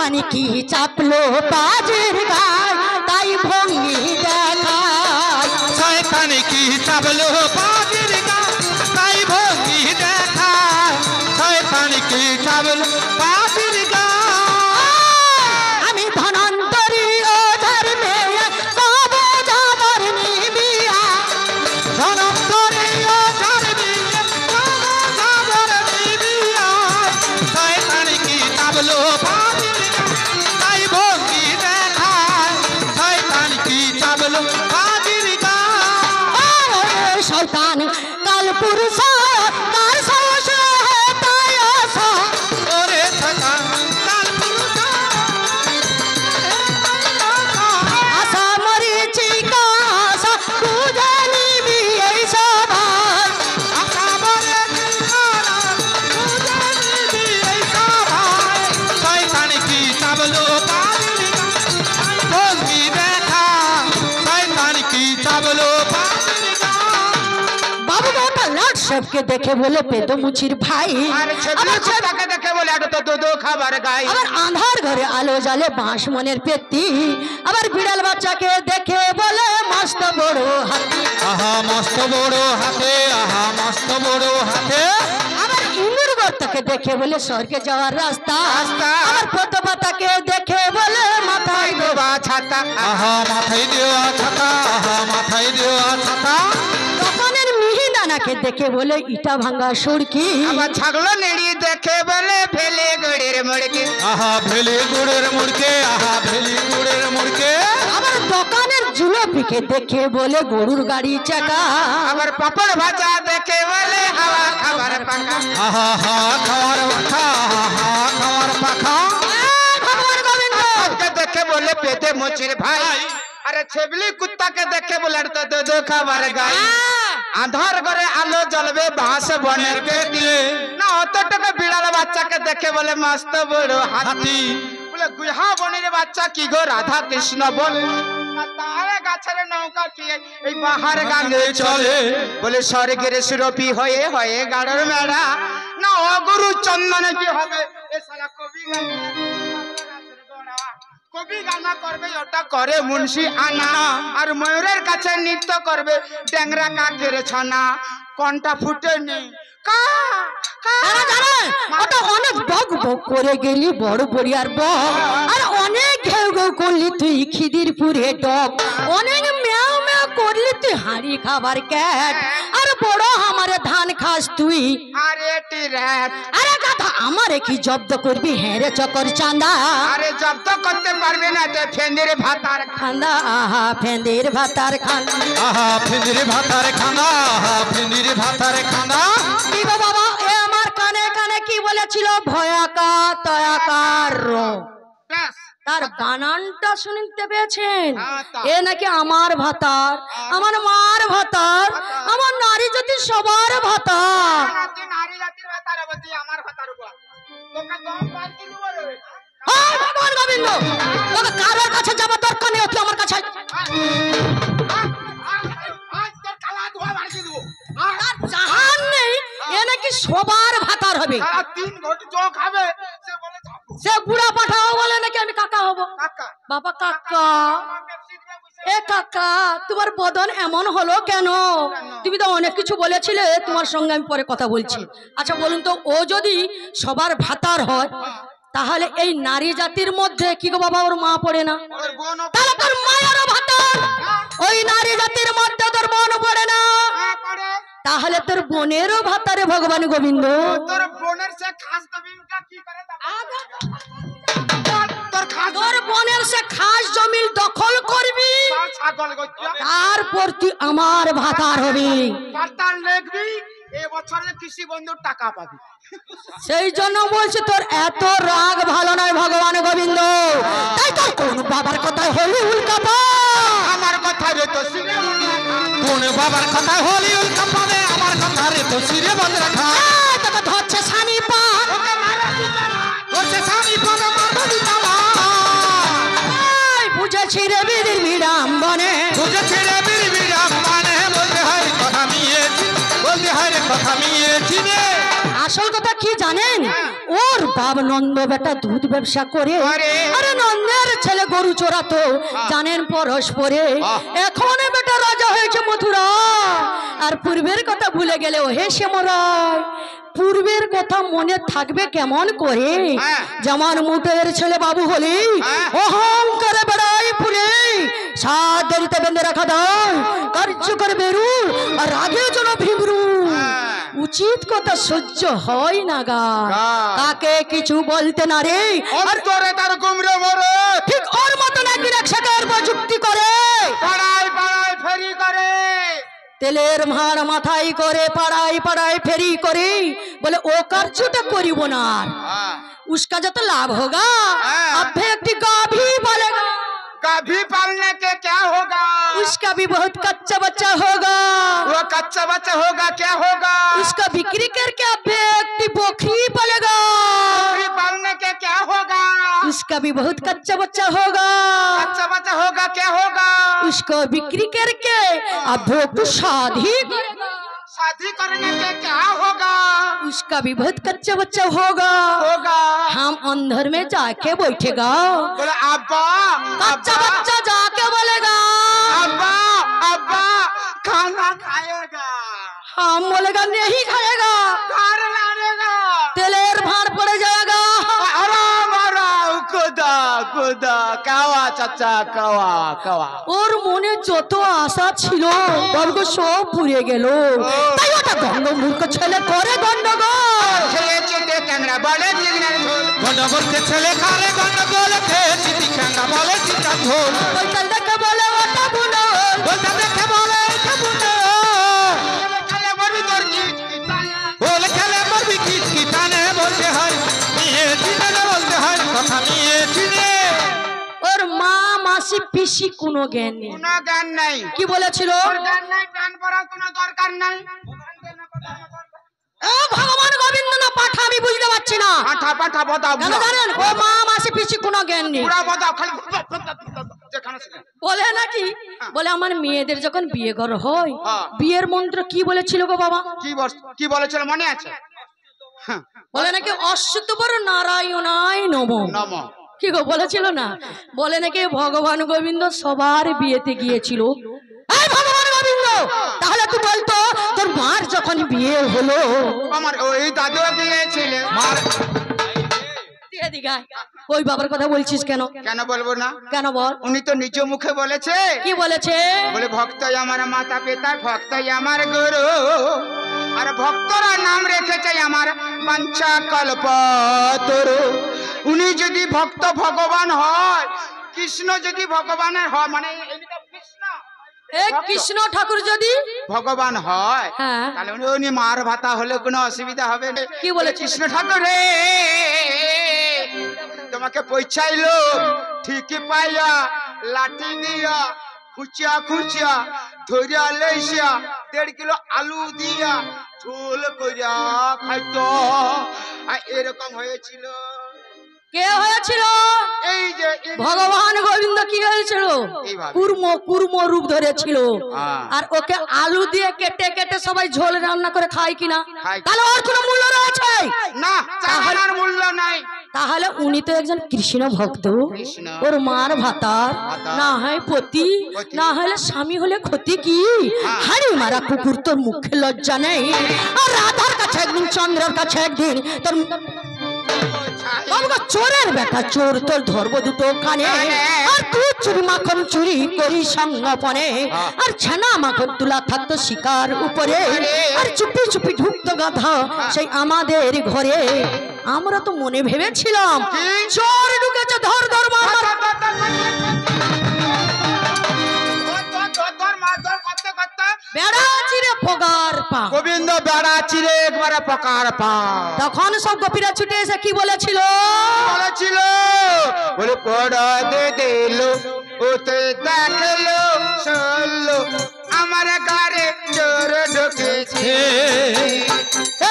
শয়তান কি চাপলো বাজির গায় তাই ভঙ্গি দেখায় শয়তান কি চাপলো বাজির গায় তাই ভঙ্গি দেখায় শয়তান কি চাপলো বাজির গায় আমি ধনন্তরী ও ধর্মে কব যাবার নিবিয়া ধনন্তরী ও ধর্মে কব যাবার নিবিয়া শয়তান কি চাপলো বাজির গায় তাই ভঙ্গি দেখায় শয়তান কি চাপলো বাজির গায় শয়তান কাল পুরুষ তার সাহস তাই আশা ওরে শয়তান কাল পুরুষ আশা মরিছি কাশা বুঝে নিবি এই সবাই আশা বলে ঠিকানা বুঝে নিবি এই সভায় শয়তান কি চাবলো বাজির গায় ভঙ্গি দেখা শয়তান কি চাবলো বাজির গায় বাবু বাবা লাট সবকে দেখে বলে পেদো মুচির ভাই আরে ছেলে কুত্তাকে দেখে বলে এটা তো দুধ খাবার গাই আবার আন্ধার ঘরে আলো জ্বালে বাঁশ মনের পেতি আবার বিড়াল বাচ্চাকে দেখে বলে মস্ত বড় হাতি আহা মস্ত বড় হাতে আহা মস্ত বড় হাতে আবার ইন্দুর গর্তকে দেখে বলে স্বর্গে যাওয়ার রাস্তা রাস্তা। আবার প্রতপাতাকে দেখে বলে মাথায় দেওয়া দেওয়া ছাতা আহা মাথায় দেওয়া ছাতা আহা মাথায় দেওয়া ছাতা দোকানের মিহিদানাকে দেখে বলে ইটা ভাঙা সুরকি আবার ছাগল নেড়ি দেখে বলে ফেলে গুড়ের মুড়কে আহা ফেলে গুড়ের মুড়কে আহা ফেলে গুড়ের মুড়কে আবার দোকানের জুলপিকে দেখে বলে গরুর গাড়ি চাকা আবার পাপড় ভাজা দেখে বলে হাওয়া খাবার পাখা আহা হা খাওয়ার পাখা আহা হা খাওয়ার পাখা ভগবান গোবিন্দ আজকে দেখে বলে পেটে মুচির ভাই আরে ছেবলি কুত্তাকে দেখে বলে তো দুধ খাবার গাই আধার ঘরে আলো জ্বলবে বাঁশ বনের পেটি না অতটুকু বিড়াল বাচ্চাকে দেখে বলে মস্ত বড় হাতি বলে গুহা বনের বাচ্চা কি গো রাধা কৃষ্ণ বলে তারে গাছের নৌকা কি এই বাহার গাঙ্গে চলে বলে স্বর্গের সুরপি হয়ে হয়ে গাড়র মেড়া না অগুরু চন্দনে কি হবে এ শালা কবি কবি গানা করবে ওটা করে মুন্সি আনা আর ময়ূরের কাছে নৃত্য করবে ট্যাংরা কাকের ছানা কোনটা ফুটেনি তারা জানেন ওটা অনেক বক বক করে গেলি বড় বড়িয়ার বক আর অনেক ঘেউ ঘেউ করলি তুই খিদিরপুরে ডক অনেক ম্যাও ম্যাও করলি তুই হাঁড়ি খাবার ক্যাট আর বড় আমারে ধান খাস তুই আরে টিরেট আরে কথা আমারে কি জব্দ করবি হ্যাঁ রে চকর চাঁদা আরে জব্দ করতে পারবে না তে ফেন্দির ভাতার খান্দা আহা ফেন্দির ভাতার খান্দা আহা ফেন্দির ভাতার খানা আহা ফেন্দির ভাতার খানা কি গো বাবা এ আমার কানে কানে কি বলেছিল ভয়াকা তয়াকার তার বানানটা শুনতে পেয়েছেন এ নাকি আমার ভাতার আমার মার ভাতার আমার নারী জাতি সবার ভাতার নারী জাতির ভাতার বলছি আমার ভাতার উপর তোকে দম পার কি লুবো রে ভগবান গোবিন্দ তোকে কারোর কাছে যাবার দরকার নেই তুই আমার কাছে তোর কালা ধোয়া মারছি দেবো তার জাহান নেই এ নাকি সবার ভাতার হবে সারা 3 ঘটি চোখ খাবে সে বলে সে বুড়া পাঠাও বলে নাকি আমি কাকা হব কাকা বাবা কাকা এ কাকা তোমার বদন এমন হলো কেন তুমি তো অনেক কিছু বলেছিলে তোমার সঙ্গে আমি পরে কথা বলছি আচ্ছা বলুন তো ও যদি সবার ভাতার হয় তাহলে এই নারী জাতির মধ্যে কি গো বাবা ওর মা পড়ে না তাহলে তোর মায়েরও ভাতার ওই নারী জাতির মধ্যে তোর বোন পড়ে না তাহলে তোর বোনেরও ভাতারে ভগবান গোবিন্দ তোর বোনের সে খাস জমিটা কি করে তোর বোনের সে খাস জমি দখল করবি ছাগল গচ্চা তারপর তুই আমার ভাতার হবি পাতাল লিখবি এই বছরে কৃষি বন্ধুর টাকা পাবি সেই জন্য বলছি তোর এত রাগ ভালো নয় ভগবান গোবিন্দ তাই তোর কোন বাবার কথায় হলি উল্কাপা আমার কথা রে তো সিরে কোন বাবার কথা হলি উল্কাপাবে আমার কথা রে তো সিরে বন্ধ রাখা তোকে ধরছে স্বামী পা ধরছে স্বামী পা মারবি তালা বুঝেছি রে বিদির বিরাম বনে বুঝেছি রে বিড়ি বিরাম মানে বলতে হয় কথা মিয়েছি বলতে হয় রে কথা মিয়েছি রে আসল কথা কি জানেন? ওর বাপ নন্দ বেটা দুধ ব্যবসা করে, আরে নন্দের ছেলে গরু চোরাতো, জানেন পরস্পরে। এখন বেটা রাজা হয়েছে মথুরা, আর পূর্বের কথা ভুলে গেলে ও হে শ্যামরায়। পূর্বের কথা মনে থাকবে কেমন করে? যেমন মুটের ছেলে বাবু হলি, অহংকারে বেড়াই পুরে, সাত দরিতে বেঁধে রাখা দায়, কার্য করে বেরু আর আগে যেন ভিমরু। উচিত কথা সহ্য হয় না গা, কাকে কিছু বলতে না রে, আর তোরে তার গুমরে মরে ঠিক ওর মতন একদিন একসাথে যুক্তি করে, পাড়ায় পাড়ায় ফেরি করে, তেলের ভাঁড় মাথায় করে পাড়ায় পাড়ায় ফেরি করে, বলে ও কার্যটা করিব না। उसका जो तो लाभ होगा, अब व्यक्ति का भी बोलेगा, कभी पालने के क्या होगा, उसका भी बहुत कच्चा बच्चा होगा, वो कच्चा बच्चा होगा क्या होगा, उसका बिक्री करके अब व्यक्ति बकरी पालेगा, बकरी पालने के क्या होगा, उसका भी बहुत कच्चा बच्चा होगा, कच्चा बच्चा होगा क्या होगा, उसको बिक्री करके अब व्यक्ति शादी करेगा, शादी करने के क्या होगा, उसका भी बहुत कच्चा बच्चा होगा, हम अंदर में जाके बैठेगा, बोले अब्बा कच्चा बच्चा जाके बोलेगा अब्बा अब्बा खाना खाएगा, हम बोलेगा नहीं खाएगा, घर लाएगा, तेलेर भार पड़ जाएगा। आराम आराम खुदा खुदा कावा चाचा कावा कावा। ওর মনে যত আশা ছিল বর্গ সব পুড়ে গেল, তাই ওটা গন্ড মূর্খ ছেলে করে গন্ডগোল, খেয়েছে দে ক্যাংড়া বলে চিংড়ার ঝোল, গন্ডগোল কে ছেলে খারে গন্ডগোল খেয়েছি টিকাঙ্গা বলে চিন্তা ঝোল, বলতে দেখে বলে ওটা বুনো, বলতে দেখে বলে এটা বুনো, খেলে বলবি তোর কি বলে খেলে মরবি কি টানে বলতে হয়, নিয়ে চিনে না বলতে হয় কথা নিয়ে চিনে। ওর মা মাসি পিসি কোনো জ্ঞান নেই। কোনো জ্ঞান নাই, কি বলেছিল? ওর জ্ঞান নাই, প্রাণ পড়ার কোনো দরকার নাই। ও ভগবান গোবিন্দ না পাঠা আমি বুঝতে পারছি না, পাঠা পাঠা বদাও কেন জানেন? ও মা মাসি পিসি কোনো জ্ঞান নেই, পুরা বদাও খালি যেখানে সেখানে। বলে নাকি বলে আমার মেয়েদের যখন বিয়ে ঘর হয়, হ্যাঁ। বিয়ের মন্ত্র কি বলেছিল গো বাবা? কি বলেছিল মনে আছে? বলে নাকি অশ্বতপর নারায়ণায় নমঃ। নম কি গো বলেছিল না? বলে নাকি ভগবান গোবিন্দ সবার বিয়েতে গিয়েছিল। এই ভগবান গোবিন্দ, তাহলে তুই বলতো তোর মার যখন বিয়ে হলো, আমার ওই দাদু দিয়েছিল মার দিয়ে দিঘায় ওই বাবার কথা বলছিস কেন? কেন বলবো না? কেন বল। উনি তো নিজ মুখে বলেছে, কি বলেছে? বলে ভক্তই আমার মাতা পিতা, ভক্তই আমার গুরু, আর ভক্তরা নাম রেখেছে আমার বাঞ্ছা কল্পতরু। উনি যদি ভক্ত ভগবান হয়, কৃষ্ণ যদি ভগবানের হয়, মানে কৃষ্ণ এ কৃষ্ণ ঠাকুর যদি ভগবান হয়, হ্যাঁ। তাহলে উনি মার ভাতা হলে কোনো অসুবিধা হবে না। কি বলে কৃষ্ণ ঠাকুর রে তোমাকে পৌঁছাইলো ঠিকই পাইয়া, লাঠি দিয়া খুঁচিয়া খুঁচিয়া ধরিয়া লইসিয়া 1.5 কিলো আলু দিয়া ঝোল করিয়া খাইতো। আর এরকম হয়েছিল। কে হয়েছিল? এই যে ভগবান গোবিন্দ কি হয়েছিল? এইভাবে। কুর্ম রূপ ধরেছিল, হ্যাঁ। আর ওকে আলু দিয়ে কেটে কেটে সবাই ঝোল রান্না করে খায় কিনা? খায়। তাহলে ওর কোনো মূল্য রয়েছে না, চাহার মূল্য নাই। তাহলে উনি তো একজন কৃষ্ণ ভক্ত, কৃষ্ণ। ওর মার ভাতার ভাতার। না হয় পতি, পতি। না হলে স্বামী হলে ক্ষতি কি? হাড়ি মারা কুকুর, তোর মুখে লজ্জা নেই? আর রাধার কাছে একদিন, চন্দ্রের কাছে একদিন, তোর বাবা চোরের বেটা চোর, তোর ধরবো দুটো কানে, আর তুই চুরি মাখন চুরি করি সঙ্গপনে, আর ছানা মাখন তুলা থাকতো শিকার উপরে, আর চুপি চুপি ঢুকতো গাধা সেই আমাদের ঘরে। আমরা তো মনে ভেবেছিলাম চোর ঢুকেছে, ধর ধর মার। বেড়া চিরে পগার পা, গোবিন্দ বেড়া চিরে একবারে পকার পা। তখন সব গোপীরা ছুটে এসে কি বলেছিল? বলেছিল বলে পড়া দে দিল, ওতে দেখলো শুনলো আমার ঘরে চোর ঢুকেছে।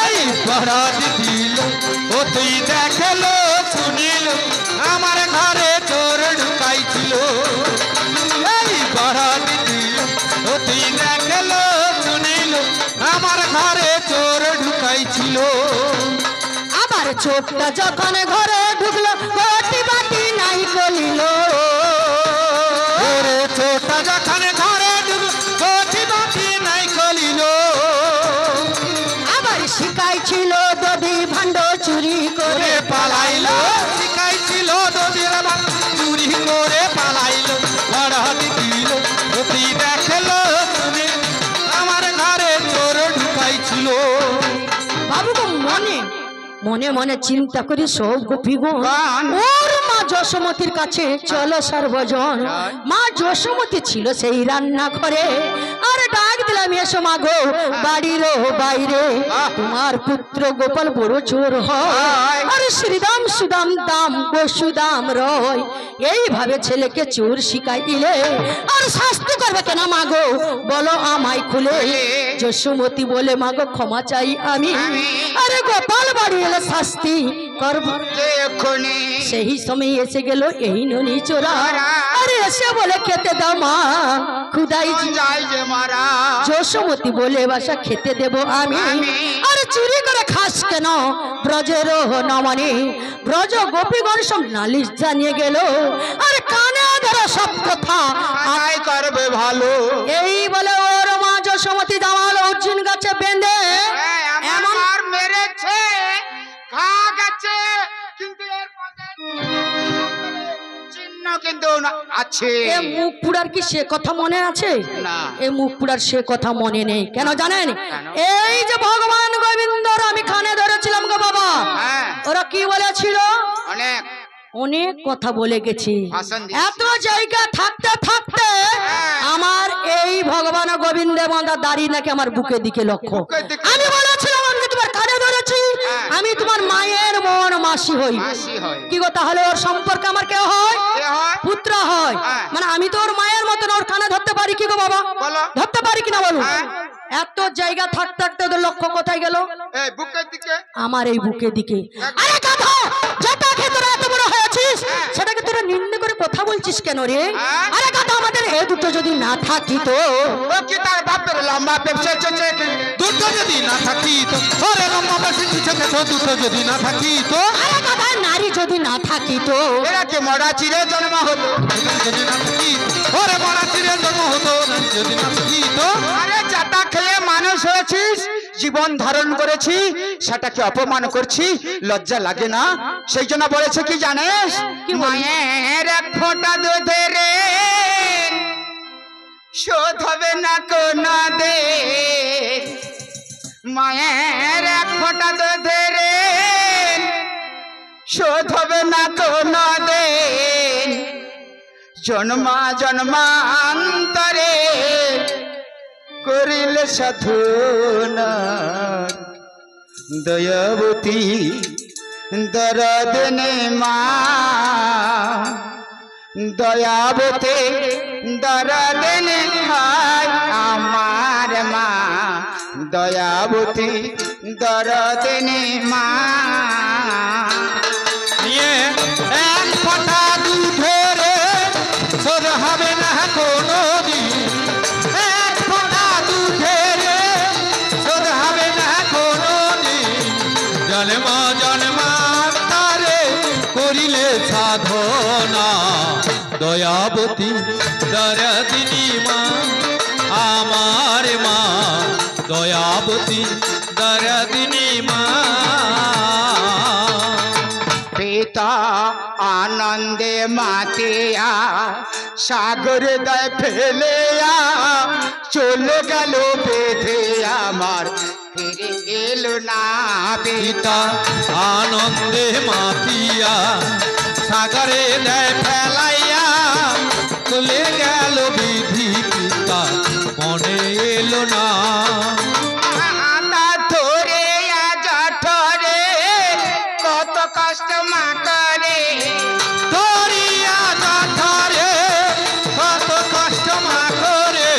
এই বরাত দিল ও তুই দেখলো শুনিল আমার ঘরে চোর ঢুকাইছিল। এই বরাত দিল ও তুই দেখলো শুনিল আমার ঘরে চোর ঢুকাইছিল। চোখটা যখন ঘরে ঢুকলো ঘটি বাটি নাই কলিল ওরে ছোটা যখন ঘরে ঢুকলো কচি বাটি নাই কলিল আবার শিখাইছিল দধি ভাণ্ড চুরি করে করে পালাইলো শিখাইছিল দদির ভাত চুরি করে পালাইলো লড়াটি দিল অতি দেখলো তুমি আমার ঘরে চোর ঢুকাইছিল বাবু গো মনে মনে মনে চিন্তা করি সব গোপীগণ গান। ওর মা যশোমতির কাছে চলো সর্বজন মা যশোমতি ছিল সেই রান্নাঘরে আর ডাক দিলাম এসো মা গো বাড়ির বাইরে তোমার পুত্র গোপাল বড় চোর হয় আর শ্রীদাম সুদাম দাম বসুদাম রয় এইভাবে ছেলেকে চোর শিখাইলে আর শাস্তি করবে কেন মা গো বলো আমায় খুলে যশোমতি বলে মা গো ক্ষমা চাই আমি আরে গোপাল বাড়ি এলে শাস্তি করব যে এক্ষুনি সেই সময় এসে গেল এই ননি চোরা আরে এসে বলে খেতে দাও মা খুদাই যাই যে মারা যশোমতি বলে বাসা খেতে দেব আমি আরে চুরি করে খাস কেন ব্রজের নমনে ব্রজ গোপীগণ সব নালিশ জানিয়ে গেল আর কানে ধরো সব কথা আয় করবে ভালো এই বলে ওর মা যশোমতি জামাল অর্জুন গাছে বেঁধে এমন আর মেরেছে খা গেছে কিন্তু এর পথে চিহ্ন কিন্তু আছে এ মুখ পুরার কি সে কথা মনে আছে না এ মুখ পুরার সে কথা মনে নেই কেন জানেন কেন? এই যে ভগবান গোবিন্দর আমি কানে ধরেছিলাম গো বাবা হ্যাঁ ওরা কি বলেছিল অনেক অনেক কথা বলে গেছি ভাষণ দিয়েছে। এত জায়গা থাকতে থাকতে আমার এই ভগবান গোবিন্দের মাথা দাঁড়িয়ে নাকি আমার বুকের দিকে লক্ষ্য বুকের দিকে। আমি বলেছিলাম আমি তোমার কানে ধরেছি আমি তোমার মায়ের বোন মাসি হই মাসি হয় কি গো তাহলে ওর সম্পর্কে আমার কেউ হয় কে হয় পুত্র হয় হ্যাঁ। মানে আমি তো ওর মায়ের মতন ওর কানে ধরতে পারি কি গো বাবা বলো ধরতে পারি কিনা বলো হ্যাঁ। এত জায়গা থাকতে থাকতে ওদের লক্ষ্য কোথায় গেল এই বুকের দিকে আমার এই বুকের দিকে আরে কথা যেটা খেয়ে তোরা এত বড় হয়েছিস সেটাকে তোরা নিন্দে করে কথা বলছিস কেন রে হ্যাঁ। আরে কথা আমাদের এই দুটো যদি না থাকি তো ও কি তার বাপের লম্বা পেপসে চচে দুটো যদি না থাকি তো ওরে লম্বা বেশি কিছু কেছো দুটো যদি না থাকি তো আরে কথা নারী যদি না থাকি তো এরা কি মরা চিরে জন্ম হলো যদি না থাকি ওরে বড়া চিরে জন্ম হতো যদি না থাকি তো আরে চাটা খেয়ে মানুষ হয়েছিস জীবন ধারণ করেছি সেটাকে অপমান করছি লজ্জা লাগে না সেই জন্য বলেছে কি জানিস কি বলে? মায়ের এক ফোঁটা দুধের শোধ হবে না কোন দে মায়ের এক ফোঁটা দুধের শোধ হবে না কোন দে জন্মা জন্মান্তরে করিলে সাধনা দয়াবতী দরদনে মা দয়াবতী দরদনে হয় আমার মা দয়াবতী দরদনে মা নিয়ে এক ফোঁটা দুধের শোধ হবে না কোনো দিন এক ফোঁটা দুধের শোধ হবে না কোনো দিন জন্ম জন্মান্তরে করিলে সাধনা দয়াবতী দরদিনী মা আমার মা দয়াবতী দরদিনী মা পিতা আনন্দে মাতিয়া সাগর গায়ে ফেলেয়া চলে গেল বেঁধে আমার ফিরে এলো না পিতা আনন্দে মাতিয়া সাগরে দেয় ফেলাইয়া চলে গেল বিধি পিতা মনে এলো না আতা ধরে জঠরে কত কষ্ট মা করে ধরিয়া কাঠারে কত কষ্ট মা করে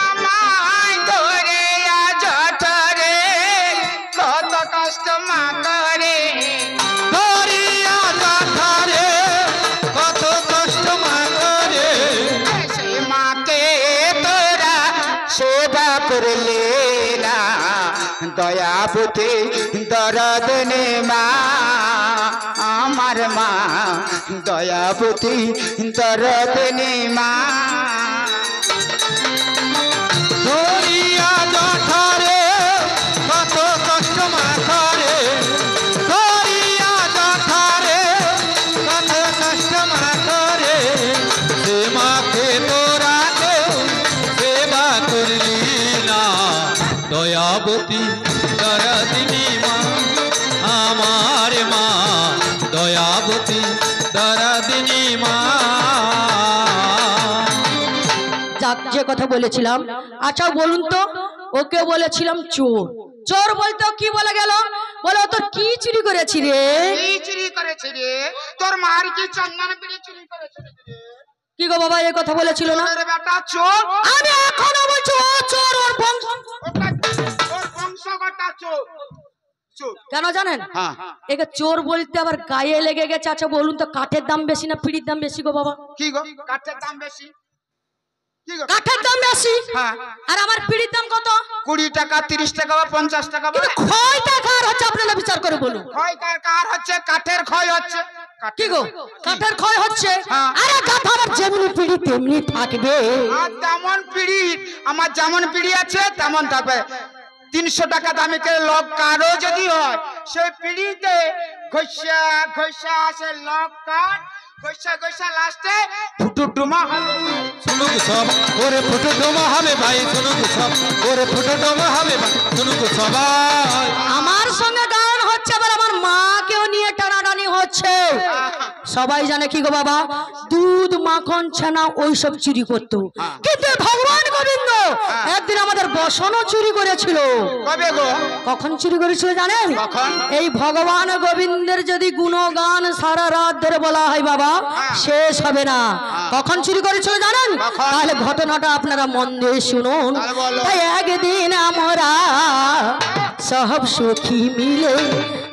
আমায় ধরে জঠরে কত কষ্ট মা করে ধরিয়া কাঠারে কত কষ্ট মা করে সে মাকে তোরা সেবা করলে না দয়া দয়াবতী দরদ নে মা আমার মা দয়াবতী দরদ নে মা ধরিয়া জঠারে কত কষ্ট মাথারে ধরিয়া জঠারে কত কষ্ট মাথারে সে মাকে তোরা কেউ সেবা করলি না দয়াবতী দরদিনী মা আমার মা দয়াবতী দরদিনী মা যাক যে কথা বলেছিলাম, আচ্ছা বলুন তো, ওকে বলেছিলাম চোর, চোর বলতে কি বলে গেল? বলে ও তোর কি চুরি করেছি রে? কি চুরি করেছে রে? তোর মার কি চন্দন বিড়ি চুরি করেছে রে? কি গো বাবা এই কথা বলেছিল না? তোর বেটা চোর, আমি এখনো বলছি ও চোর, ওর বংশ। ওর বংশগত চোর। চোর কেন জানেন? হ্যাঁ একে চোর বলতে আবার গায়ে লেগে গেছে। আচ্ছা বলুন তো, কাঠের দাম বেশি না পিড়ির দাম বেশি গো বাবা? কি গো কাঠের দাম বেশি? কি গো কাঠের দাম বেশি, হ্যাঁ আর আমার পিড়ির দাম কত? 20 টাকা 30 টাকা বা 50 টাকা। কিন্তু ক্ষয়টা কার হচ্ছে আপনারা বিচার করে বলুন। ক্ষয় কার হচ্ছে? কাঠের ক্ষয় হচ্ছে। কি গো কাঠের ক্ষয় হচ্ছে? হ্যাঁ। আরে গাধা, আমার যেমনি পিড়ি তেমনি থাকবে। আর যেমন পিড়ি, আমার যেমন পিড়ি আছে তেমন থাকবে। 300 টাকা দামে লোক কারো যদি হয়, সেই পিড়িতে ঘষা ঘষা আসে লোক কাঠ, ঘষা ঘষা লাস্টে ফুটু ডুমা হবে। শুনুক সব ওরে ফুটো ডোমা হবে ভাই, শুনুক সব ওরে ফুটো ডোমা হবে ভাই, শুনুক সবাই। আমার সঙ্গে গান হচ্ছে, আবার আমার মাকেও নিয়ে টানাটানি হচ্ছে। সবাই জানে কি গো বাবা, দুধ মাখন ছানা ওইসব চুরি করতো। কিন্তু ভগবান গোবিন্দ একদিন আমাদের বসনও চুরি করেছিল। কবে গো? কখন চুরি করেছিল জানেন? কখন? এই ভগবান গোবিন্দের যদি গুণগান সারা রাত ধরে বলা হয় বাবা, শেষ হবে না। কখন চুরি করেছিল জানেন? কখন? তাহলে ঘটনাটা আপনারা মন দিয়ে শুনুন। তাহলে বলো। তাই একদিন আমরা সব সখী মিলে,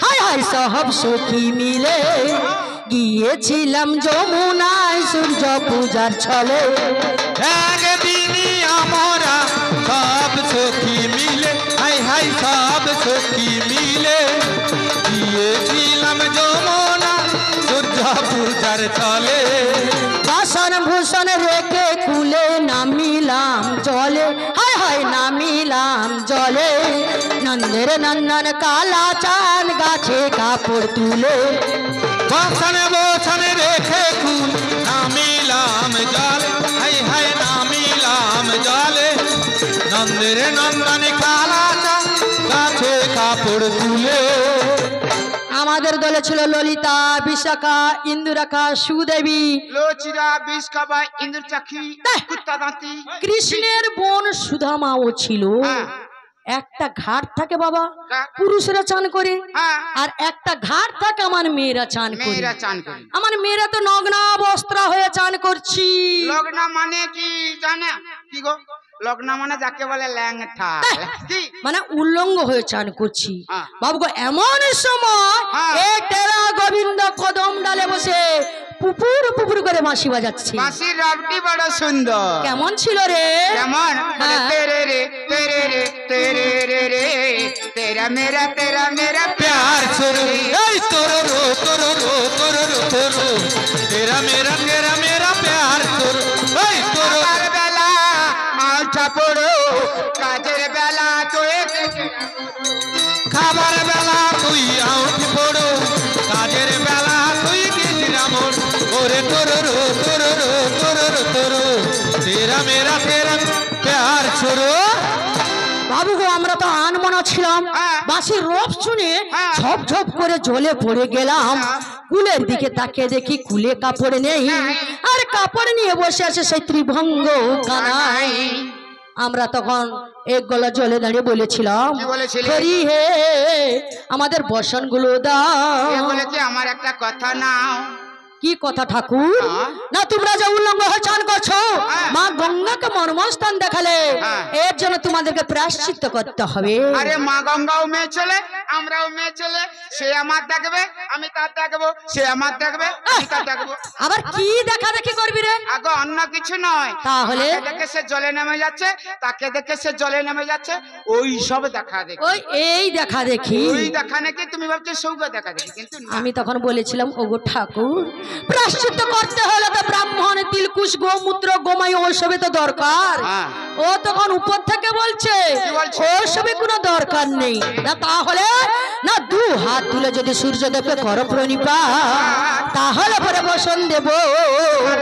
হায় হায় সব সখী মিলে গিয়েছিলাম যমুনায় সূর্য পূজার ছলে। একদিনই আমরা সব সখী মিলে, হাই হাই সব সখী মিলে গিয়েছিলাম যমুনা সূর্য পূজার ছলে। বাসন ভূষণ রেখে কুলে নামিলাম জলে, হায় হায় নামিলাম জলে। নন্দের নন্দন কালা চাঁদ গাছে কাপড় তুলে। বসনে বসনে রেখে কুল নামিলাম জলে, হাই হাই নামিলাম জলে। নন্দের নন্দন কালা চাঁদ গাছে কাপড় তুলে। আমাদের দলে ছিল ললিতা, বিশাখা, ইন্দুরেখা, সুদেবী। লোচিরা বিষ খাবা ইন্দুর চাকি কুত্তা দাঁতি। কৃষ্ণের বোন সুধামাও ছিল। হ্যাঁ। একটা ঘাট থাকে বাবা ঘাট। পুরুষরা চান করে, হ্যাঁ। আর একটা ঘাট থাকে আমার মেয়েরা চান করে। মেয়েরা চান করে। আমার মেয়েরা তো নগ্না বস্ত্র হয়ে চান করছি। লগ্না মানে কি জানে? কি গো লগ্না মানে যাকে বলে ল্যাংঠা। কি মানে উল্লঙ্গ হয়ে চান করছি। হ্যাঁ। বাবু গো এমন সময় হ্যাঁ। এই টেরা গোবিন্দ কদম ডালে বসে পুপুর পুপুর করে বাঁশি বাজাচ্ছে। বাঁশির রাবটি বড় সুন্দর। কেমন ছিল রে? কেমন? বলে হ্যাঁ। তেরে রে তেরে রে তেরে রে রে তেরা মেরা प्यार छोड़ो ऐ तोरो रो तोरो रो तोरो रो तोरो तेरा मेरा प्यार छोड़ो ऐ तोरो খাবার বেলা আলটা পড়ো, কাজের বেলা তো খাবার বেলা তুই আউটি পড়ো কাজের বেলা তুই গিজরা মোড় ওরে तोरो रो तोरो रो तोरो रो तोरो तेरा मेरा प्यार छोड़ो। বাবু গো আমরা তো আনমনা ছিলাম, হ্যাঁ। বাঁশির রব শুনে হ্যাঁ। ঝপ ঝপ করে জলে পড়ে গেলাম। কুলের দিকে তাকিয়ে দেখি কুলে কাপড় নেই, আর কাপড় নিয়ে বসে আছে সেই ত্রিভঙ্গ কানাই। আমরা তখন এক গলা জলে দাঁড়িয়ে বলেছিলাম, কি বলেছিলে? হরি হে আমাদের বসন গুলো দাও। বলে কি আমার একটা কথা নাও। কি কথা ঠাকুর? হ্যাঁ। না তোমরা যে উল্লঙ্গ হয়ে চান করছো, হ্যাঁ। মা গঙ্গাকে মর্মস্থান দেখালে, হ্যাঁ। এর জন্য তোমাদেরকে প্রায়শ্চিত্ত করতে হবে। আরে মা গঙ্গাও মেয়ে ছেলে, আমরাও মেয়ে ছেলে। সে আমার দেখবে, আমি তার দেখবো। সে আমার দেখবে, আমি তার দেখবো। আবার কি দেখা দেখি করবি রে? আগে অন্য কিছু নয়। তাহলে? আমাকে দেখে সে জলে নেমে যাচ্ছে, তাকে দেখে সে জলে নেমে যাচ্ছে, ওই সব দেখা দেখি। ওই এই দেখা দেখি। ওই দেখা নাকি তুমি ভাবছো সৌগা দেখা দেখি, কিন্তু না। আমি তখন বলেছিলাম, ওগো ঠাকুর, প্রায়শ্চিত্ত করতে হলে তো ব্রাহ্মণ, তিলকুশ, গোমূত্র, গোমাই ওসবে তো দরকার। হ্যাঁ। ও তখন উপর থেকে বলছে কি বলছে? ওসবে কোনো দরকার নেই। না তাহলে না, দু হাত তুলে যদি সূর্যদেবকে কর প্রণিপাত, তাহলে পরে বসন দেব।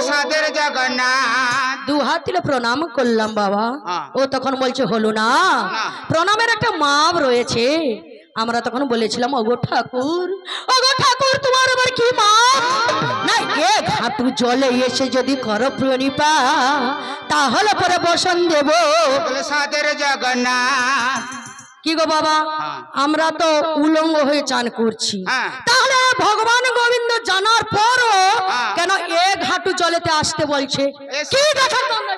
সাদের জগন্নাথ। দু হাত তুলে প্রণাম করলাম বাবা। হ্যাঁ। ও তখন বলছে হলো না, না। প্রণামের একটা মাপ রয়েছে। আমরা তখন বলেছিলাম, ওগো ঠাকুর, ওগো ঠাকুর, তোমার আবার কি মাপ? না, এক হাঁটু জলে এসে যদি করো প্রণিপাত, তাহলে পরে বসন দেব। সাদের জগন্নাথ। কি গো বাবা, হ্যাঁ। আমরা তো উলঙ্গ হয়ে চান করছি, হ্যাঁ। তাহলে ভগবান গোবিন্দ জানার পরও হ্যাঁ। কেন এক হাঁটু জলেতে আসতে বলছে? এস- কি দেখার জন্য?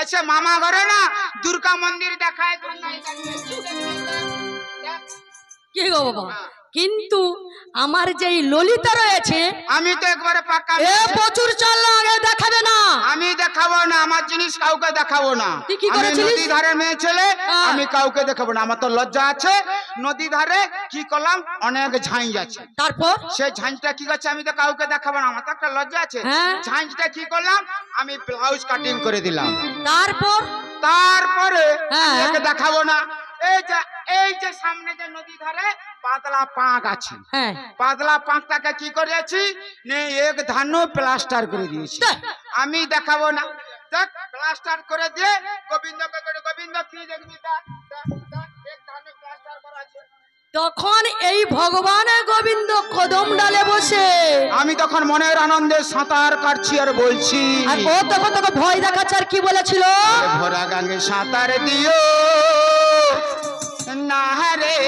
আচ্ছা মামা ঘরে না দুর্গা মন্দির দেখায়, ধানাই গেছে। কি গো বাবা, কিন্তু আমার যে এই ললিতা রয়েছে, আমি তো একবারে পাক্কা এ প্রচুর চাল আগে দেখাবে না। আমি দেখাবো না, আমার জিনিস কাউকে দেখাবো না। তুই কি আমি করেছিলিস? নদী ধারে মেয়ে ছেলে, হ্যাঁ। আমি কাউকে দেখাবো না। আমার তো লজ্জা আছে। নদী ধারে কি করলাম, অনেক ঝাঁঝ আছে। তারপর সেই ঝাঁঝটা কি করছে, আমি তো কাউকে দেখাবো না, আমার তো একটা লজ্জা আছে। হ্যাঁ। ঝাঁঝটা কি করলাম, আমি ব্লাউজ কাটিং করে দিলাম। তারপর তারপরে হ্যাঁ। আমি একে দেখাবো না। এই যে সামনে যে নদী ধারে পাতলা পাঁক আছে, হ্যাঁ, পাতলা পাঁকটাকে কি করেছি, নে এক ধানও প্লাস্টার করে দিয়েছি। দেখ। আমি দেখাবো না। দেখ প্লাস্টার করে দিয়ে গোবিন্দকে করে, গোবিন্দ কি দেখবি, দেখ, দেখ, দেখ, এক ধানে প্লাস্টার করা আছে। তখন এই ভগবান গোবিন্দ কদম ডালে বসে, আমি তখন মনের আনন্দে সাঁতার কাটছি আর বলছি, আর ও তখন তোকে ভয় দেখাচ্ছে। আর কি বলেছিল? ভরা গাঙ্গে সাঁতার দিও না রে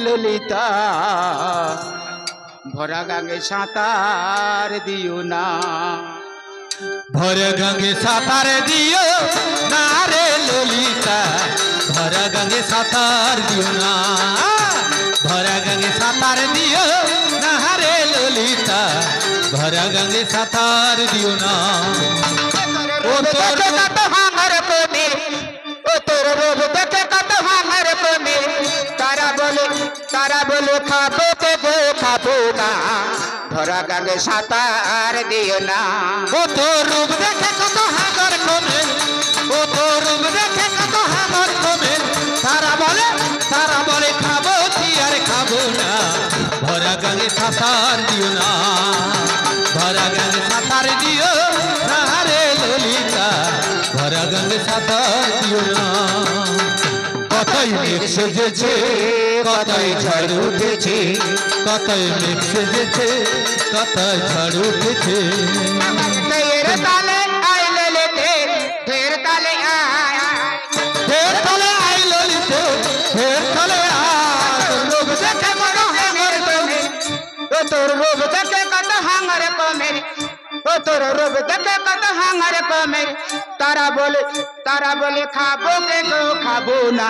ললিতা, ভরা গাঙ্গে সাঁতার দিও না। ভর গঙ্গে সাঁতার দিও না রে ললিতা, ভর গঙ্গে সাঁতার দিও না, ভর গঙ্গে সাঁতার দিও না রে ললিতা, ভর গঙ্গে সাঁতার দিও না। ও তোর কত হাঙ্গার প্রেমে, ও তোর রূপ দেখে কত হাঙ্গার প্রেমে, তারা বলে খাবো দেবো খাবো না, ভরা গাঙ্গে সাঁতার দিও না। ও তোর রূপ দেখে কত হাঙ্গর কমে, ও তোর রূপ দেখে কত হাঙ্গর কমে, তারা বলে খাবো কি আর খাবো না, ভরা গঙ্গে সাঁতার দিও না, ভরা গঙ্গে সাঁতার দিও না রে ললিতা, ভরা গঙ্গে সাঁতার দিও না। কতই মেঘ সেজেছে, কতই ঝড় উঠেছে, কতই মেঘ সেজেছে, কতই ঝড় উঠেছে। तेरे ताले आए ले लेते, तेरे ताले आए ফের তলে আই ললিতে, ফের তলে আয়, লোক দেখে বড় হাঙ্গর কমে, ओ तोर रूप देखे कत हांगर को मेरी, ओ तोर रूप देखे कत हांगर को मेरी, तारा बोले खाबो के गो खाबो ना,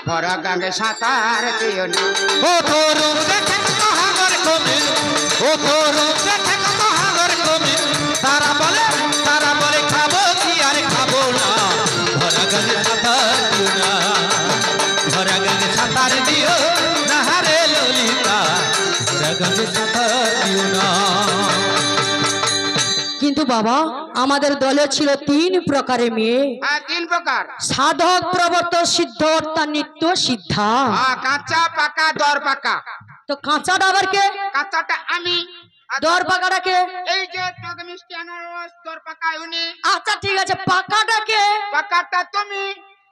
भरा गंगे सातार दियो ना। ও তোর রূপ দেখে কত হাঙ্গর কমে, ও তোর রূপ দেখে কত হাঙ্গর কমে, তারা বলে খাবো কি আর খাবো না, ভরা গঙ্গে সাঁতার দিও না, ভরা গঙ্গে সাঁতার দিও না রে ললিতা, ভরা গঙ্গে সাঁতার দিও না। কিন্তু বাবা, আমাদের দলে ছিল 3 প্রকারের মেয়ে, हाँ 3 प्रकार, সাধক, প্রবর্তক, সিদ্ধ অর্থাৎ নিত্য সিদ্ধা। हाँ কাঁচা পাকা দর পাকা। তো কাঁচা ডাবার কে, কাঁচাটা আমি, আর দর পাকাটাকে? এই যে তোকে মিষ্টি আনারস দর পাকা উনি, আচ্ছা ঠিক আছে, পাকাটাকে? পাকাটা তুমি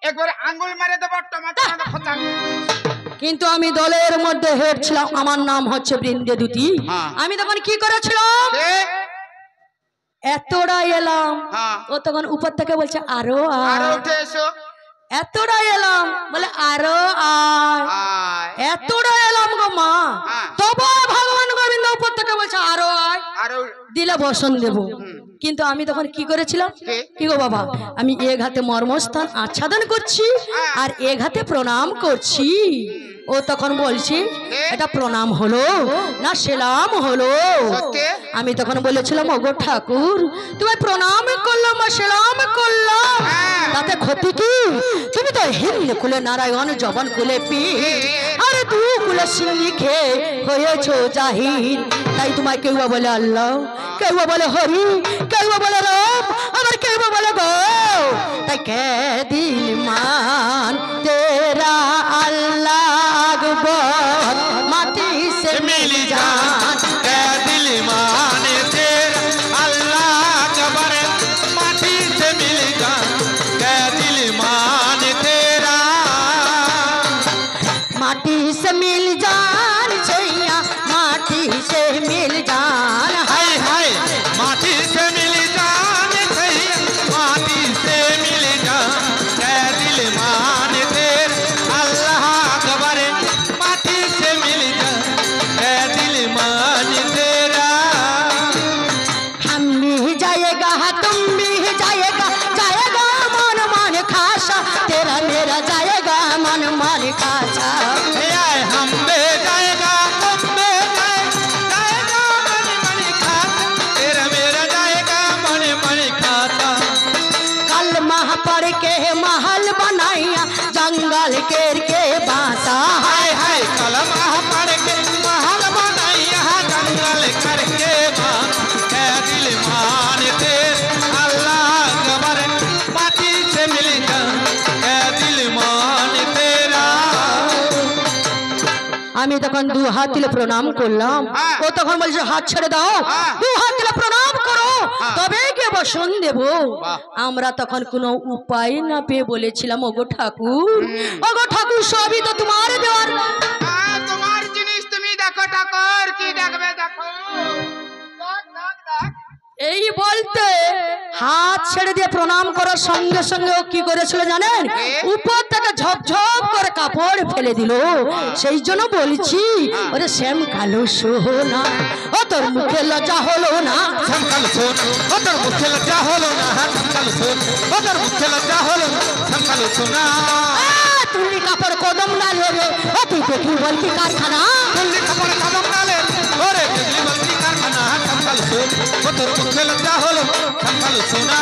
একবারে আঙ্গুল মারে দেবো টমেটো খোঁচা। কিন্তু আমি দলের মধ্যে হেড ছিলাম, আমার নাম হচ্ছে বৃন্দে দুতি। হ্যাঁ। আমি তখন কি করেছিলাম, কে? এতটা এলাম, হ্যাঁ। ও তখন উপর থেকে বলছে আরো আরো আয়। উঠে এসো। এতটা এলাম, বলে আরো আয়। আয়। এতটা এলাম গো মা, হ্যাঁ। তবু ভগবান দিলে বসন দেব। কিন্তু আমি তখন কি করেছিলাম, কি? কি গো বাবা, আমি এক হাতে মর্মস্থান আচ্ছাদন করছি আর এক হাতে প্রণাম করছি। ও তখন বলছি এটা প্রণাম হলো না সেলাম হলো? সত্যি? আমি তখন বলেছিলাম ওগো ঠাকুর, তুমি প্রণাম করলাম আর সেলাম করলাম, তাতে ক্ষতি কি? তুমি তো হিন্দু কুলে নারায়ণ, জবন কুলে পীর, আর দু কুলে সিংহি খেয়ে হয়েছো জাহির। তাই তোমায় কেউ বা বলে আল্লাহ, কেউ বা বলে হরি, কেউ বা বলে রাম, আবার কেউ বা বলে গো। তাই কে দিল মান তেরা আল্লাহ আকবার, মাটি সে মিল জান। কে দিল মানে তেরা আল্লাহ আকবার, মাটি से मिल जा। কে দিল মানে তেরা माटी से मिल जान छैया, माटी से मिल जान। हाय हाय माटी से मिल जान छैया, माटी से मिल जान। कै दिल मान तेर अल्लाह अकबर, माटी से मिल जान। कै दिल मान तेरा हम भी जाएगा तुम भी जाएगा, जाएगा मन मन खासा, तेरा मेरा जाएगा मन मन खासा। आए हम बे जाएगा तुम बे जाएगा मन मन खाता, तेरा मेरा जाएगा मन मन खाता। कल मह पढ़ के महल बनाया, जंगल केर के बासा। हाय हाय कलमा पढ़ के महल बनाया, जंगल करके मां। कै दिल मान तेर अल्लाह अकबर, माटी से मिल जा। कै दिल मान तेरा আমি তখন দু হাত তুলে প্রণাম করলাম। ও তখন বলছে হাত ছেড়ে দাও, দু হাত তুলে প্রণাম করো তবে কে বসন দেব। আমরা তখন কোনো উপায় না পেয়ে বলেছিলাম ওগো ঠাকুর, ওগো ঠাকুর সবই তো তোমার দেওয়ার। তোমার জিনিস তুমি দেখো ঠাকুর, কি দেখবে দেখো। দেখ, দেখ, দেখ। এই বলতে হাত ছেড়ে দিয়ে প্রণাম করার সঙ্গে সঙ্গে ও কি করেছিল জানেন, উপর থেকে ঝপঝপ করে কাপড় ফেলে দিল। সেই জন্য বলছি ওরে শ্যাম কালো সোনা, ও তোর মুখে লজ্জা হলো না? संकल सोन ओतर मुखे लज्जा होलो ना, संकल सोन ओतर मुखे लज्जा होलो ना, संकल सोना। তুলি কাপড় কদম ডালে রে, ও তুই দেখি বলছি কারখানা। तुल्ली कपड़ कदम डाले ओरे बिजली बल्ली कारखाना, संकल सोन ओतर मुखे लज्जा होलो, संकल सोना।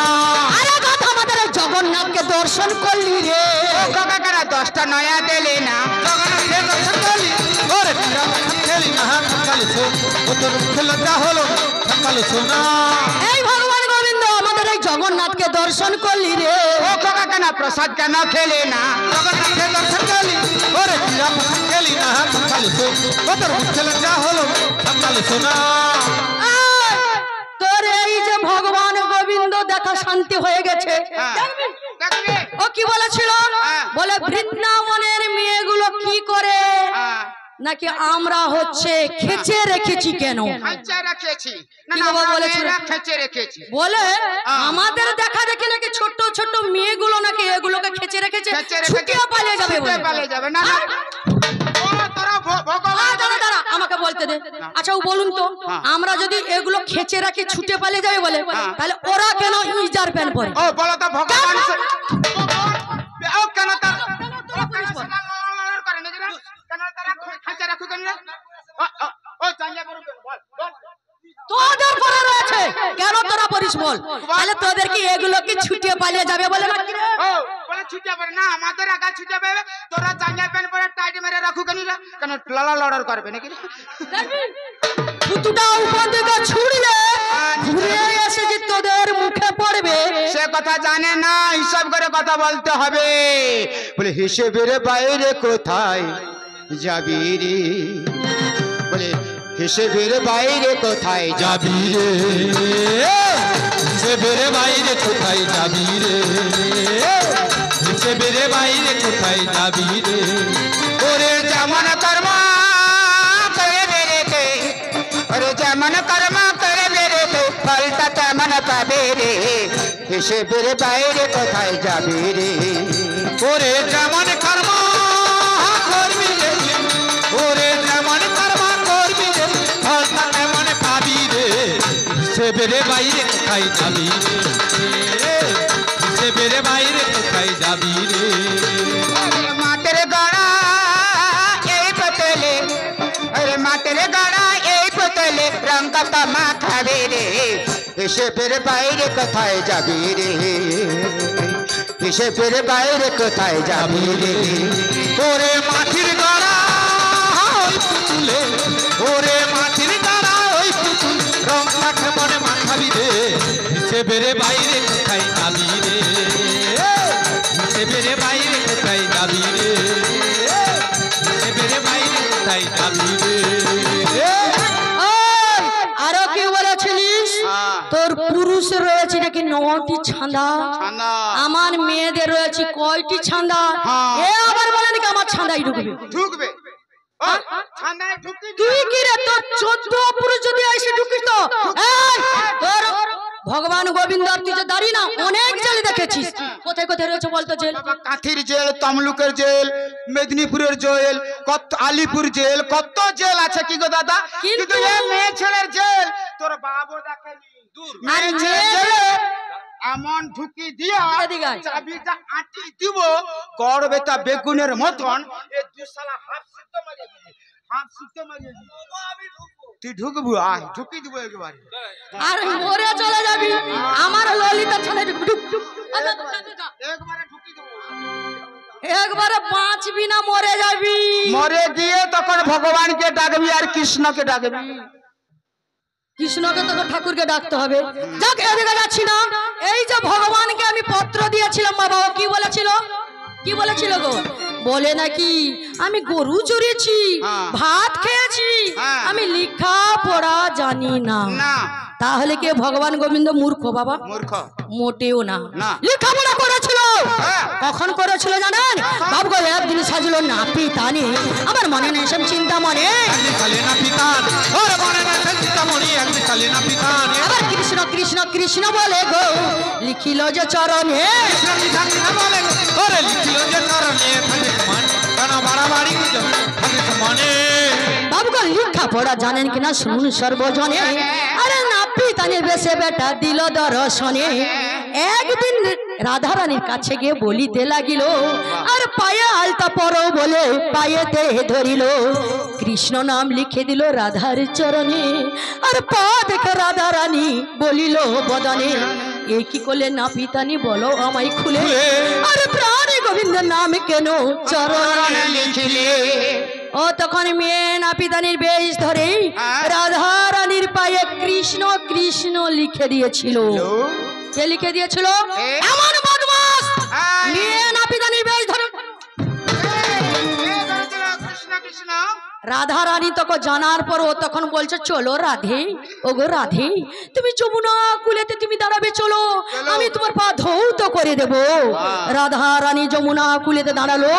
আরে কথা আমাদের এই জগন্নাথকে দর্শন করলি রে, ও কাকা কারা 10টা নয়া দিলে না। जगन्नाथ के दर्शन करी ओरे पीरा दर्शन खेली ना, संकल सोन ओतर मुखे लज्जा होलो, संकल सोना। এই ভগবান গোবিন্দ আমাদের এই জগন্নাথকে দর্শন করলি রে। ও কাকা কেন প্রসাদ কেন খেলে না? जगन्नाथ के दर्शन करी ओरे पीरा दर्शन खेली ना, संकल सोन ओतर मुखे लज्जा होलो, संकल सोना। এই, তোর এই যে ভগবান গোবিন্দ দেখা শান্তি হয়ে গেছে। হ্যাঁ। দেখবি? ও কি বলেছিল, বলে বৃন্দাবনের মেয়েগুলো কি করে হ্যাঁ। নাকি আমরা হচ্ছে খেচে রেখেছি কেন খাঁচা রেখেছি না, কি না, বাবা আমরা বলেছিল? মেয়েরা খেঁচে রেখেছি। বলে আমাদের দেখা দেখে নাকি ছোট ছোট মেয়েগুলো নাকি এগুলোকে খেচে রেখেছে, খেঁচে রেখেছি। ছুটিয়ে পালিয়ে যাবে ছুটে বলে। পালিয়ে যাবে না, না। ও তোরা ভগবান দাঁড়া দাঁড়া আমাকে বলতে দে। আচ্ছা ও বলুন তো, আমরা যদি এগুলো খেচে রাখি ছুটে পালিয়ে যাবে বলে, তাহলে ওরা কেন ইজার প্যান্ট পরে? ও বলো তো ভগবান ও কেন তার খাঁচা রাখু কেন? ও জাঙ্গিয়া করু কেন? বল বল। তোদের পরে রয়েছে কেন তোরা পরিস বল? তাহলে তোদের কি এগুলো কি ছুটিয়ে পালিয়ে যাবে বলে নাকি রে? ও বলে ছুটে পারে না, আমাদের আগা ছুটে পাবে। তোরা জাঙ্গিয়া প্যান্ট পরে টাইট মেরে রাখু কেন? কেন লালা লড়ার করবে নাকি? থুতুটা উপর দিকে ছুড়লে ঘুরে এসে যে তোদের মুখে পড়বে। সে কথা জানে না, হিসাব করে কথা বলতে হবে। বলে হিসেবের বাইরে কোথায় যাবি রে? বলে হিসেবের বাইরে কোথায় যাবি? যাবি রে হিসেবের বাইরে কোথায় যাবি রে, হিসেবের বাইরে কোথায় যাবি রে। ওরে যেমন কর্ম করে বেরেতে, ওরে যেমন কর্ম করে বেরেতে, ফলটা তেমন পাবে রে। হিসেবের বাইরে কোথায় যাবি রে? ওরে যেমন কর্ম করবি রে, ওরে যেমন কর্ম করবি রে, ফলটা তেমন পাবি রে। হিসেবের বাইরে কোথায় যাবি রে? হিসেবের বাইরে কোথায় যাবি রে? মাটের গড়া এই পতলে, আরে মাটের গড়া এই পতলে রং কাতা মাখাবে রে। হিসেবের বাইরে কোথায় যাবি রে? হিসেবের বাইরে কোথায় যাবি রে? ওরে মাটির গড়া ওই পুতুলে, ওরে মাটির গড়া ওই পুতুল রং মাখে মনে মাখাবি রে। হিসেবের বাইরে কোথায় যাবি রে? হিসেবের বাইরে কোথায় যাবি রে? হিসেবের বাইরে কোথায় যাবি রে? ওই, আরো কি বলেছিলিস? হ্যাঁ। তোর পুরুষ রয়েছে নাকি 9টি ছাঁদা, ছানা আমার মেয়েদের রয়েছে কয়টি ছাঁদা? হ্যাঁ। এ আবার বলে নাকি আমার ছাঁদাই ঢুকবে। ঢুকবে, ও ছানায় ঢুকি তুই কি রে, তোর 14 পুরুষ যদি এসে ঢুকিস তো এই, তোর ভগবান গোবিন্দ তুই যে দাঁড়ি না অনেক জেল দেখেছিস, কোথায় কোথায় রয়েছে বলতো জেল? কাঁথির জেল, তমলুকের জেল, মেদিনীপুরের জেল, কত আলিপুর জেল, কত জেল আছে কি গো দাদা। কিন্তু এই মেয়ে ছেলের জেল তোর বাবু দেখেনি। আর মেয়ে মেয়ে জেলে এমন ঢুকি দিয়া এদিকে আয়। চাবিটা আটি দিব করবে তা বেগুনের মতন। এই দুসালা হাফ সিদ্ধ মারিয়ে দিবি, হাফ সিদ্ধ মারিয়ে দিবি। তুই ঢুকবি, আয় ঢুকি দিব একবারে। আর মরে চলে যাবি, আমার ললিতা ছাড়া ঢুক ঢুক ঢুক। একবারে ঢুকি দেবো। একবারে বাঁচবি না মরে যাবি। মরে গিয়ে তখন ভগবানকে ডাকবি আর কৃষ্ণকে ডাকবি। কৃষ্ণকে তোকে ঠাকুরকে ডাকতে হবে। যাক, এদিকে যাচ্ছি না। এই যে ভগবানকে আমি পত্র দিয়েছিলাম বাবা, ও কি বলেছিল? কি বলেছিল গো? বলে নাকি আমি গরু চড়িয়েছি, হ্যাঁ। ভাত খেয়েছি, হ্যাঁ। আমি লেখা পড়া জানি না। না, তাহলে কে ভগবান গোবিন্দ মূর্খ বাবা? মূর্খ। মোটেও না। না। লেখাপড়া করেছিল। হ্যাঁ। কখন করেছিল জানেন? বাবু গো একদিন সাজলো নাপি তানি, আমার মনে নেই সব চিন্তা মনে। একদিন কালে না পিতান, ওরে মনে না চিন্তামণি, একদিন কালে না পিতান। আবার কৃষ্ণ কৃষ্ণ কৃষ্ণ বলে গো লিখিল যে চরণে। কৃষ্ণ বিধান না বলে, ওরে লিখিল যে কারণে থাকে সমান, কেন বাড়াবাড়ি থাকে সমানে। বাবু গো লেখাপড়া জানেন কিনা শুনুন সর্বজনে। আরে নাপি তানির বেশে বেটা দিল দর্শনে। একদিন রাধারানীর কাছে গিয়ে বলিতে লাগিল, আর পায়ে আলতা পরো বলে পায়েতে ধরিল, কৃষ্ণ নাম লিখে দিল রাধার চরণে। আর পা দেখে রাধারানী বলিল বদনে, এ কি করলে না পিতানি বলো আমায় খুলে, আর প্রাণে গোবিন্দের নাম কেন চরণে লিখিলে। ও তখন মেয়ে নাপিতানির বেশ ধরে রাধা রানীর পায়ে কৃষ্ণ কৃষ্ণ লিখে দিয়েছিল। কে লিখে দিয়েছিল? এমন বদমাস মেয়ে নাপিতানির বেশ ধরে। কৃষ্ণ কৃষ্ণ। রাধা রানী তখন জানার পর ও তখন বলছে, চলো রাধে, ওগো রাধে, তুমি যমুনা কুলেতে তুমি দাঁড়াবে, চলো আমি তোমার পা ধৌত করে দেব। রাধা রানী যমুনা কুলেতে দাঁড়ালো।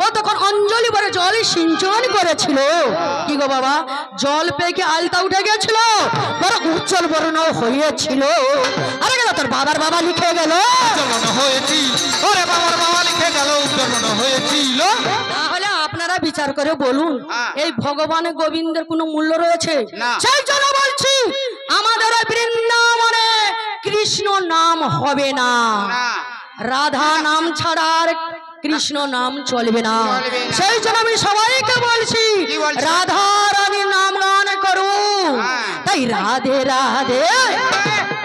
ও তখন অঞ্জলি ভরে জল সিঞ্চন করেছিল। কি গো বাবা, জল পেয়ে কি আলতা উঠে গেছিল? বড় উজ্জ্বল বর্ণ হয়েছিল। আরে গেল তোর বাবার বাবা লিখে গেল। উজ্জ্বলন হয়েছি, ওরে বাবার বাবা লিখে গেল উজ্জ্বলন হয়েছিল। তাহলে আপনারা বিচার করে বলুন, এই ভগবান গোবিন্দের কোনো মূল্য রয়েছে? না। সেই জন্য বলছি আমাদের ওই বৃন্দাবনে কৃষ্ণ নাম হবে না, না। রাধা নাম ছাড়া আর কৃষ্ণ নাম চলবে না। চলবে না। সেই জন্য আমি সবাইকে বলছি কি বলছেন? রাধা রানীর নাম গান করো। হ্যাঁ। তাই রাধে রাধে,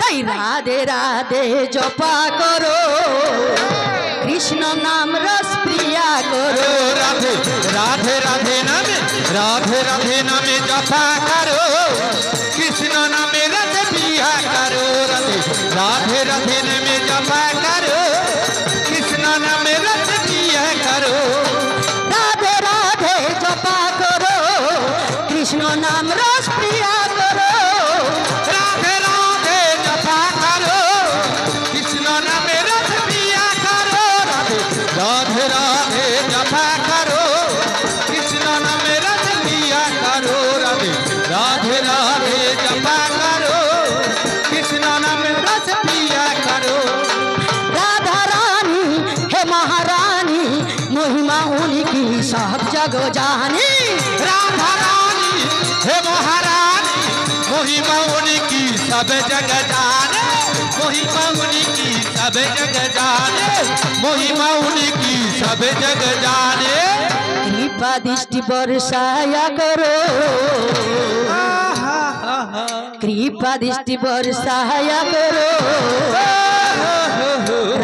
তাই রাধে রাধে জপা করো, কৃষ্ণ নাম রস প্রিয়া করো। রাধে রাধে রাধে নামে, রাধে রাধে নামে জপা করো, কৃষ্ণ নামে রাধে বিয়া করো। রাধে রাধে রাধে নামে জপা করো, কৃষ্ণ নামে রাধে বিয়া করো। রাধে রাধে জপা করো, কৃষ্ণ নাম রস প্রিয়া করো। রাধে রাধে জপা করো, কৃষ্ণ নামে রাধে বিয়া করো। রাধে রাধে রাধে জপা করো, কৃষ্ণ নামে রাধে বিয়া করো। রাধে রাধে রাধে জপা করো, কৃষ্ণ নামে রাধে বিয়া করো। राधा रानी हे महारानी, महिमा उनकी सब जग जानी। राधा रानी हे महारानी, महिमा उनकी सब जग जाने, महिमा उनकी सब जग जाने, महिमा उनकी सब जग जाने। कृपा दृष्टि बरसाया करो, कृपा दृष्टि बरसाया करो,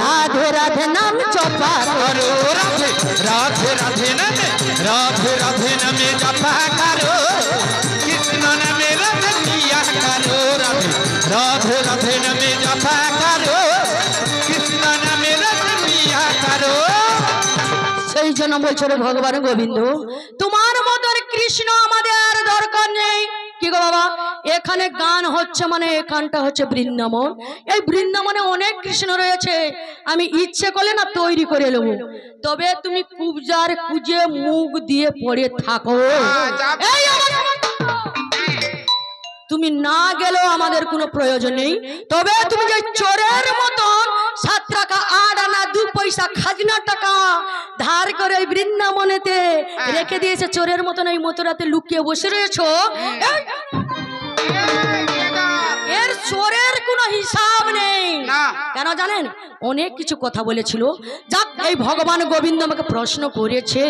राधे राधे नाम जपा करो, राधे राधे राधे नाम, राधे राधे नाम जपा करो, कृष्ण नाम रत लिया करो, राधे राधे राधे नाम जपा करो, कृष्ण नाम रत लिया करो। সেই জন্য বলছো রে ভগবান গোবিন্দ, তোমার মতন কৃষ্ণ আমাদের দরকার নেই। কি গো বাবা, এখানে গান হচ্ছে মানে এখানটা হচ্ছে বৃন্দাবন, এই বৃন্দাবনে অনেক কৃষ্ণ রয়েছে, আমি ইচ্ছে করলে না তৈরি করে নেবো, তবে তুমি কুবজার কুজে মুখ দিয়ে পড়ে থাকো। এই আমার তুমি না গেলেও আমাদের কোনো প্রয়োজন নেই, তবে তুমি যে চোরের মতন 7 টাকা 8 আনা 2 পয়সা খাজনা টাকা ধার করে এই বৃন্দাবনেতে রেখে দিয়েছে, চোরের মতন এই মথুরাতে লুকিয়ে বসে রয়েছো, এর চোরের কোনো হিসাব নেই। কেন জানেন, অনেক কিছু কথা বলেছিল, যাক এই ভগবান গোবিন্দ আমাকে প্রশ্ন করেছে,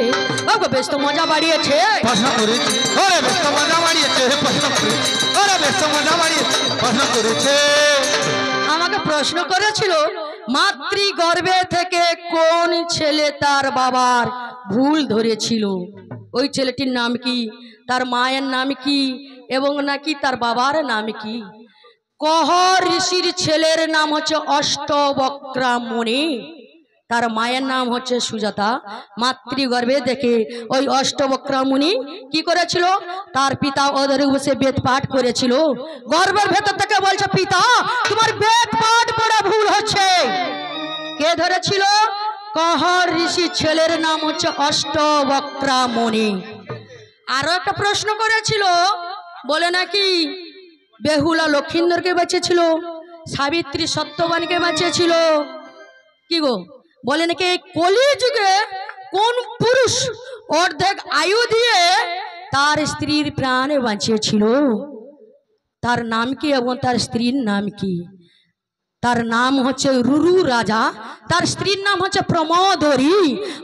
বেশ তো মজা বাড়িয়েছে, প্রশ্ন করেছে, ওরে বেশ তো মজা বাড়িয়েছে, প্রশ্ন করেছে, ওরে বেশ তো মজা বাড়িয়েছে, প্রশ্ন করেছে। আমাকে প্রশ্ন করেছিল, মাতৃগর্ভে থেকে কোন ছেলে তার বাবার ভুল ধরেছিল, ওই ছেলেটির নাম কি, তার মায়ের নাম কি, এবং নাকি তার বাবার নাম কি। কহ ঋষির ছেলের নাম হচ্ছে অষ্টবক্রা মুনি, তার মায়ের নাম হচ্ছে সুজাতা। মাতৃগর্ভে দেখে ওই অষ্টবক্রা মুনি কি করেছিল, তার পিতা ওদের বসে বেদ পাঠ করেছিল, গর্ভের ভেতর থেকে বলছে, পিতা তোমার বেদ পাঠ পড়া ভুল হচ্ছে। কে ধরেছিল, কহ ঋষির ছেলের নাম হচ্ছে অষ্টবক্রা মুনি। আরো একটা প্রশ্ন করেছিল, বলে নাকি বেহুলা লক্ষিন্দরকে বাঁচিয়েছিল, সাবিত্রী সত্যবানকে বাঁচিয়েছিল। কি গো, বলে নাকি এই কলি যুগে কোন পুরুষ অর্ধেক আয়ু দিয়ে তার স্ত্রীর প্রাণ বাঁচিয়েছিল, তার নাম কি এবং তার স্ত্রীর নাম কি। তার নাম হচ্ছে রুরু রাজা, তার স্ত্রীর নাম হচ্ছে প্রমোদরী।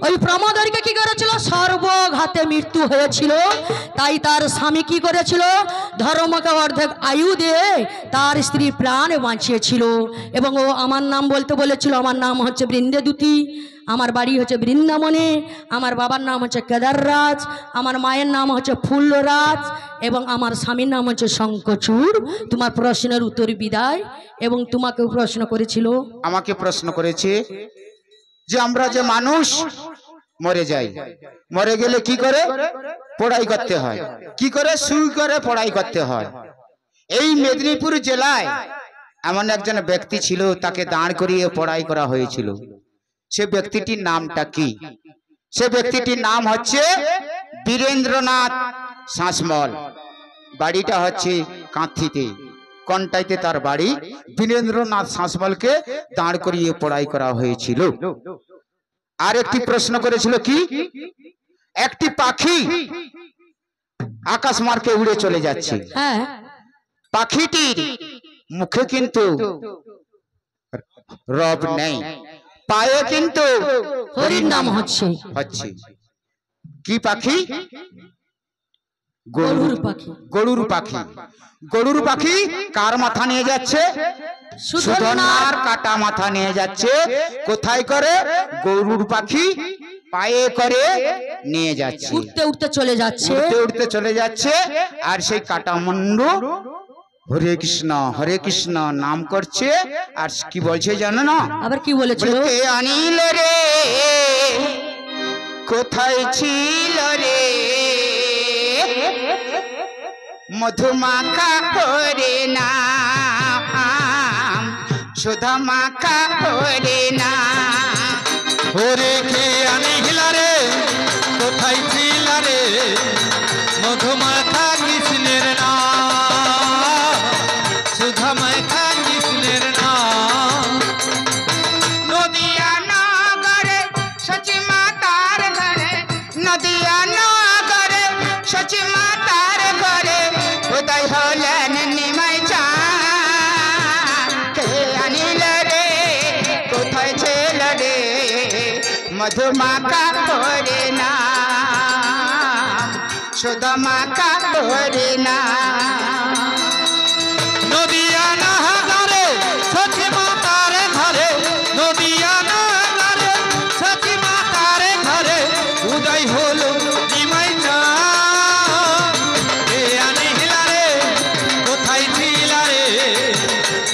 ওই প্রমোদরীকে কি করেছিল, সর্বঘাতে মৃত্যু হয়েছিল, তাই তার স্বামী কি করেছিল, ধর্মকে অর্ধেক আয়ু দিয়ে তার স্ত্রী প্রাণ বাঁচিয়েছিল। এবং ও আমার নাম বলতে বলেছিল, আমার নাম হচ্ছে বৃন্দেদূতি, আমার বাড়ি হচ্ছে বৃন্দাবনে, আমার বাবার নাম হচ্ছে কেদাররাজ, আমার মায়ের নাম হচ্ছে ফুলরাজ, এবং আমার স্বামীর নাম হচ্ছে শঙ্খচূড়। তোমার প্রশ্নের উত্তর বিদায়। এবং তোমাকেও প্রশ্ন করেছিল, আমাকে প্রশ্ন করেছে যে আমরা যে মানুষ মরে যাই, মরে গেলে কি করে পড়াই করতে হয়, কি করে শুই করে পড়াই করতে হয়। এই মেদিনীপুর জেলায় এমন একজন ব্যক্তি ছিল, তাকে দাঁড় করিয়ে পড়াই করা হয়েছিল। সে ব্যক্তিটির নামটা কি? সে ব্যক্তিটির নাম হচ্ছে বীরেন্দ্রনাথ শাসমল। বাড়িটা হচ্ছে কাঁথিতে, কন্টাইতে তার বাড়ি। বীরেন্দ্রনাথ শাসমলকে দাঁড় করিয়ে পড়াই করা হয়েছিল। আর একটি প্রশ্ন করেছিল, কি একটি পাখি আকাশ মার্কে উড়ে চলে যাচ্ছে, হ্যাঁ, পাখিটির মুখে কিন্তু রব নেই, পায়ে কিন্তু হরির নাম হচ্ছে হচ্ছে কি পাখি? গরুর পাখি। গরুর পাখি। গরুর পাখি কার মাথা নিয়ে যাচ্ছে? সুধনার কাটা মাথা নিয়ে যাচ্ছে। কোথায় করে? গরুর পাখি পায়ে করে নিয়ে যাচ্ছে, উঠতে উঠতে চলে যাচ্ছে, উঠতে উঠতে চলে যাচ্ছে। আর সেই কাটা মুন্ডু হরে কৃষ্ণ নাম করছে। আর কি বলছে জানো না? আবার কি বলেছিল? কে আনিল রে, কোথায় ছিল রে, মধুমাখা করে না, সুধা মাখা করে না। ওরে কে আনিল রে, কোথায় ছিল রে, মধুমাখা কৃষ্ণের নাম, সুধা মাখা কৃষ্ণের নাম। নদিয়া নগরে সচি মাতার ঘরে, নদিয়া নগরে সচি মাতার ঘরে, উদয় হলেন নিমা মধুমাকা তোরে নাম সুধমাকা তোরে নাম নদিয়া নাহারে সখী মাতারে ঘরে নদিয়া নাহারে সখী মাতারে ঘরে উদয় হলো নিমাই চাঁদ এ আনিহিলা রে কোথায় ছিলা রে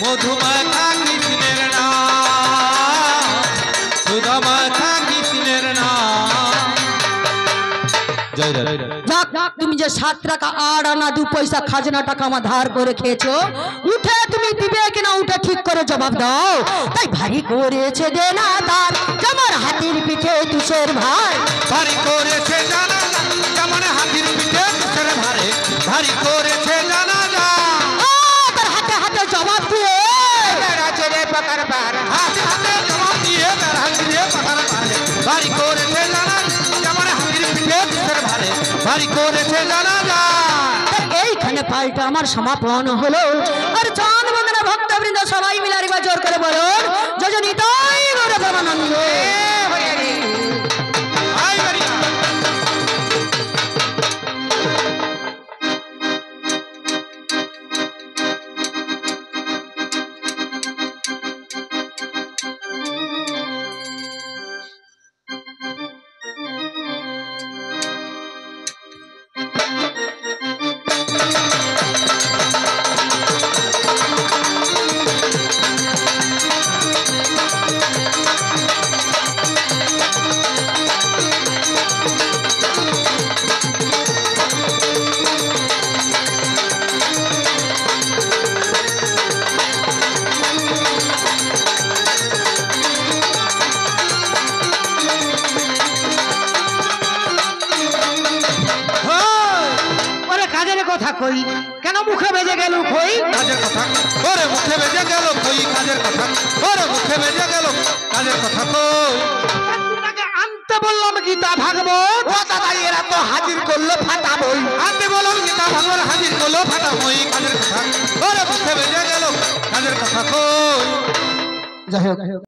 মধুমাখা কৃষ্ণের নাম সুধামাখা কৃষ্ণের নাম জয় জয় যাক, তুমি যে 7 টাকা 8 আনা 2 পয়সা খাজনা টাকা আমার ধার করে খেয়েছো, উঠে তুমি দিবে কিনা উঠে ঠিক করে জবাব দাও। তাই ভারী করেছে দেনা তার তোমার হাতির পিঠে তুষের ভাই, ভারী করেছে জানা যেমন হাতির পিঠে তুষের ভারে ভারী করেছে জানা যা তার হাতে হাতে জবাব দিয়ে রাজরে পাকার পার হাতে হাতে জবাব দিয়ে হাতি দিয়ে পাথার ভারে ভারী করেছে জানা যেমন হাতির পিঠে তুষের ভারে ভারী করেছে জানা যা এইখানে পাল্টা আমার সমাপন হলো। আর চাঁদ বন্দনা ভক্তবৃন্দ সবাই মিলে আরেকবার জোর করে বলুন জয় জয় নিতাই গৌর প্রেমানন্দ। আই বাড়ি কথা কই কেন মুখে বেজে গেল কই কাজের কথা ওরে মুখে বেজে গেল কই কাজের কথা ওরে মুখে বেজে গেল কাজের কথা কই তোকে আনতে বললাম গীতা ভাগবত ও দাদা এরা তো হাজির করলো ফাটা বই আনতে বললাম গীতা ভাগবত হাজির করলো ফাটা মই কাজের কথা ওরে মুখে বেজে গেল কাজের কথা কই যাই হোক